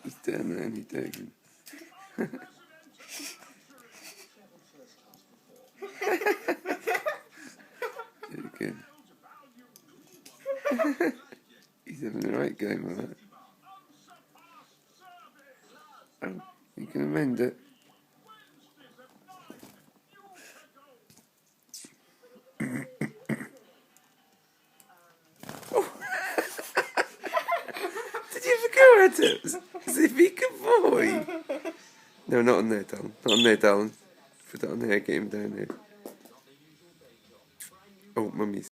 He's down there and he's taking. Very good. He's having a right game with that. Oh, you can amend it. Oh. Did you ever go at it? Zippy, good boy. No, not on there, darling. Not on there, darling. Put it on there, get him down there. Oh, mummy's.